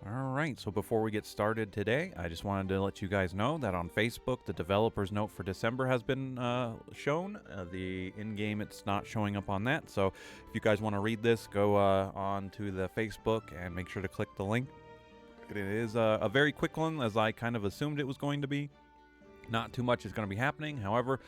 All right, so before we get started today, I just wanted to let you guys know that on Facebook, the developer's note for December has been shown. The in-game, it's not showing up on that. So if you guys want to read this, go on to the Facebook and make sure to click the link. It is a very quick one, as I kind of assumed it was going to be. Not too much is going to be happening. However,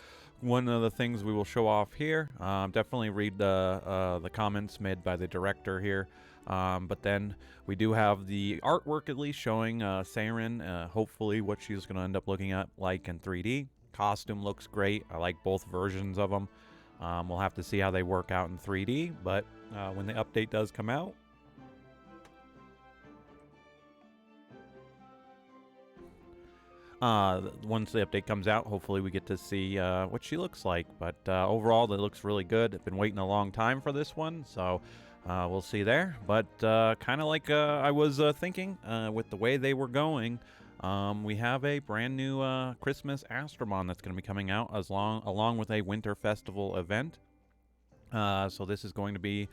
one of the things we will show off here, definitely read the comments made by the director here. But then we do have the artwork at least showing Saren, hopefully what she's going to end up looking at like in 3D. Costume looks great. I like both versions of them. We'll have to see how they work out in 3D, but when the update does come out, once the update comes out, hopefully we get to see what she looks like. But overall, it looks really good. I've been waiting a long time for this one, so we'll see there. But kind of like I was thinking with the way they were going, we have a brand new Christmas Astromon that's going to be coming out along with a Winter Festival event. So this is going to be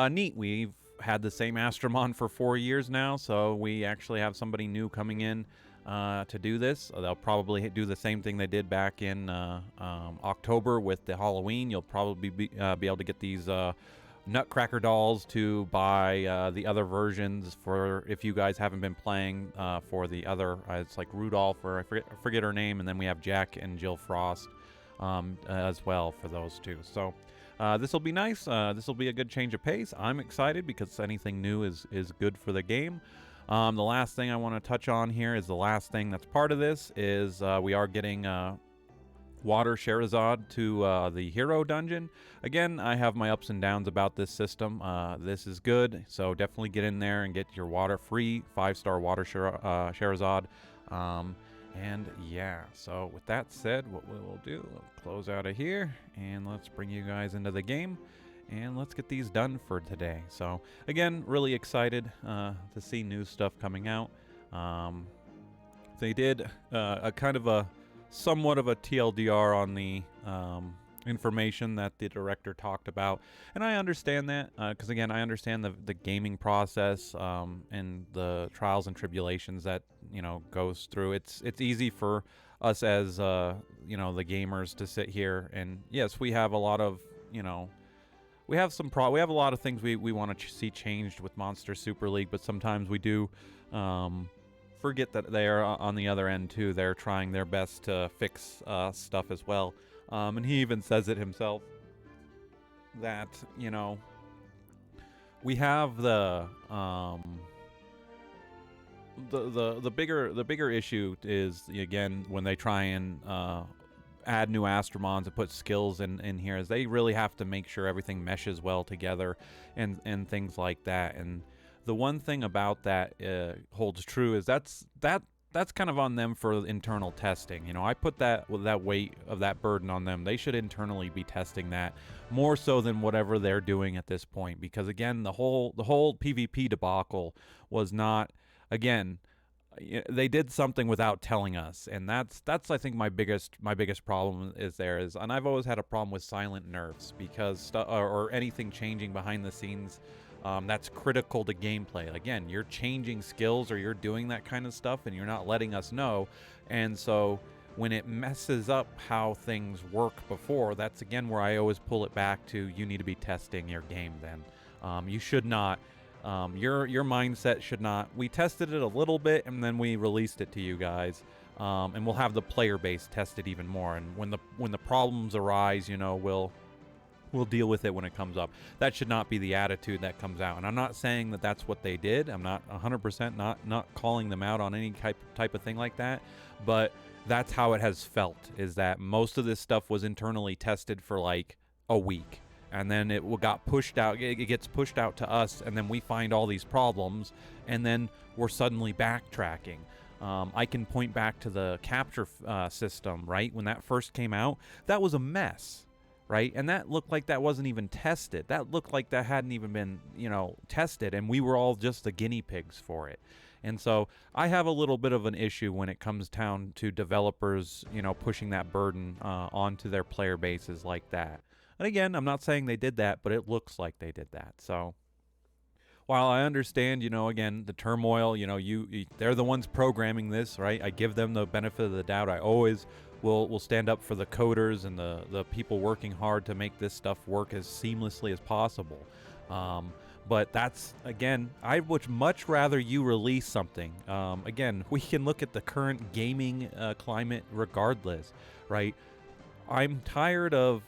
neat. We've had the same Astromon for 4 years now, so we actually have somebody new coming in to do this. They'll probably do the same thing they did back in October with the Halloween. You'll probably be able to get these Nutcracker dolls to buy the other versions for if you guys haven't been playing for the other. It's like Rudolph, or I forget her name, and then we have Jack and Jill Frost as well for those two. So this will be nice. This will be a good change of pace. I'm excited because anything new is good for the game. The last thing I want to touch on here is the last thing that's part of this is we are getting Water Sherazade to the Hero Dungeon. Again, I have my ups and downs about this system. This is good, so definitely get in there and get your water free 5-star Water Sherazade. And yeah, so with that said, what we will do, we'll close out of here and let's bring you guys into the game. And let's get these done for today. So again, really excited to see new stuff coming out. They did a kind of a somewhat of a TLDR on the information that the director talked about, and I understand that because again, I understand the gaming process and the trials and tribulations that goes through. It's easy for us as the gamers to sit here and yes, we have a lot of we have a lot of things we want to see changed with Monster Super League, but sometimes we do forget that they are on the other end too. They're trying their best to fix stuff as well. And he even says it himself that we have the bigger issue is again when they try and add new Astromons and put skills in here, is they really have to make sure everything meshes well together and things like that. And the one thing about that holds true is that's kind of on them for internal testing. I put that weight of that burden on them. They should internally be testing that more so than whatever they're doing at this point, because again, the whole PvP debacle was not, again, they did something without telling us, and that's I think my biggest problem is, and I've always had a problem with silent nerfs because or anything changing behind the scenes that's critical to gameplay. Again, you're changing skills or you're doing that kind of stuff and you're not letting us know, and so when it messes up how things work before, that's again where I always pull it back to, you need to be testing your game then. You should not your mindset should not. We tested it a little bit and then we released it to you guys, and we'll have the player base test it even more. And when the problems arise, we'll deal with it when it comes up. That should not be the attitude that comes out. And I'm not saying that that's what they did. I'm not 100% not calling them out on any type of thing like that. But that's how it has felt. Is that most of this stuff was internally tested for like a week. And then it got pushed out. It gets pushed out to us, and then we find all these problems, and then we're suddenly backtracking. I can point back to the capture system, right? When that first came out, that was a mess, right? And that looked like that wasn't even tested. That looked like that hadn't even been, tested, and we were all just the guinea pigs for it. And so I have a little bit of an issue when it comes down to developers, pushing that burden onto their player bases like that. And again, I'm not saying they did that, but it looks like they did that. So while I understand, again, the turmoil, they're the ones programming this, right? I give them the benefit of the doubt. I always will stand up for the coders and the people working hard to make this stuff work as seamlessly as possible. But that's, again, I would much rather you release something. Again, we can look at the current gaming climate regardless, right? I'm tired of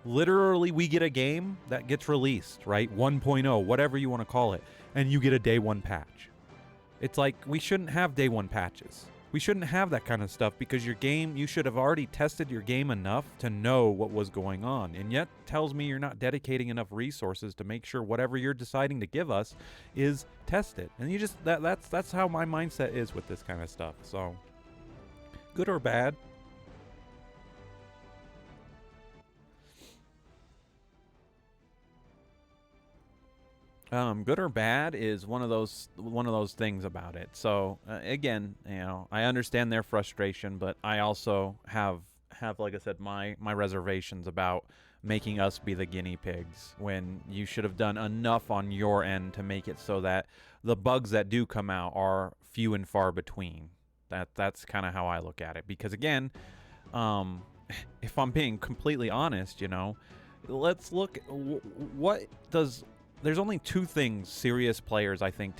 literally we get a game that gets released, right? 1.0, whatever you want to call it, and you get a day one patch. It's like we shouldn't have day one patches. We shouldn't have that kind of stuff because your game, you should have already tested your game enough to know what was going on. And yet tells me you're not dedicating enough resources to make sure whatever you're deciding to give us is tested. And you just that's how my mindset is with this kind of stuff. So good or bad, good or bad is one of those things about it. So again, I understand their frustration, but I also have like I said my reservations about making us be the guinea pigs when you should have done enough on your end to make it so that the bugs that do come out are few and far between. That's kind of how I look at it. Because again, um, if I'm being completely honest, let's look. What does there's only two things serious players I think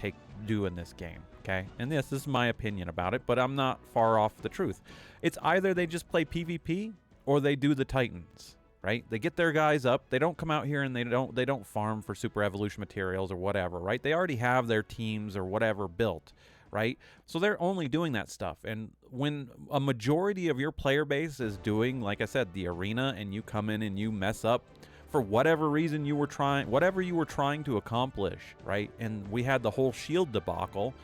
do in this game, okay? And this is my opinion about it, but I'm not far off the truth. It's either they just play PvP or they do the Titans, right? They get their guys up. They don't come out here and they don't farm for super evolution materials or whatever, right? They already have their teams or whatever built, right? So they're only doing that stuff. And when a majority of your player base is doing, like I said, the arena, and you come in and you mess up for whatever reason whatever you were trying to accomplish, right? And we had the whole shield debacle.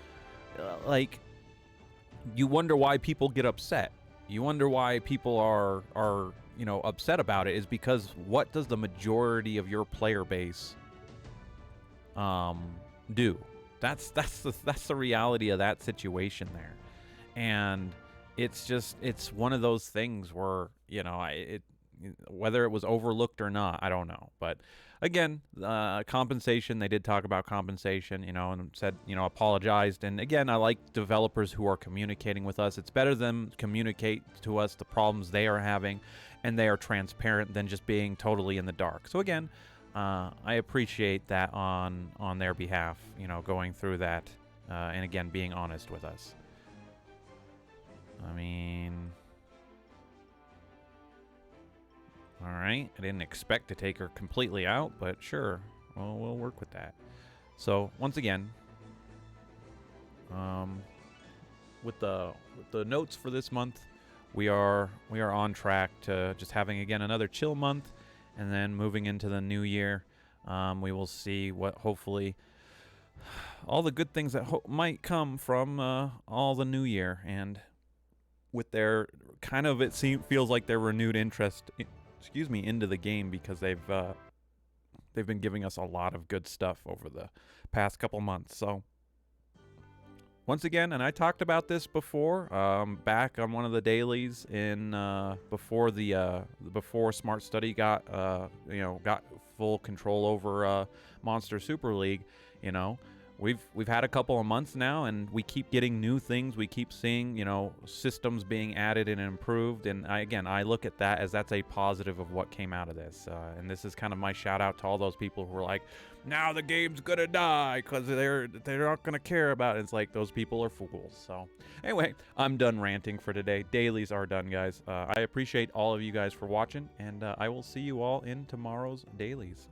Like, you wonder why people get upset. You wonder why people are upset about it, is because what does the majority of your player base do? That's the reality of that situation there. And it's one of those things where, whether it was overlooked or not, I don't know. But again, compensation, they did talk about compensation, and said, apologized. And again, I like developers who are communicating with us. It's better than communicate to us the problems they are having, and they are transparent, than just being totally in the dark. So again, I appreciate that on their behalf, going through that, and again, being honest with us. I mean, all right. I didn't expect to take her completely out, but sure. Well, we'll work with that. So once again, with the notes for this month, we are on track to just having again another chill month, and then moving into the new year, we will see what hopefully all the good things that might come from all the new year, and with their kind of feels like their renewed interest. Into the game, because they've been giving us a lot of good stuff over the past couple months. So once again, and I talked about this before, back on one of the dailies in before Smart Study got full control over Monster Super League. We've had a couple of months now, and we keep getting new things. We keep seeing, systems being added and improved. And I look at that as that's a positive of what came out of this. And this is kind of my shout out to all those people who are like, now the game's gonna die because they're not gonna care about it. It's like, those people are fools. So anyway, I'm done ranting for today. Dailies are done, guys. I appreciate all of you guys for watching, and I will see you all in tomorrow's dailies.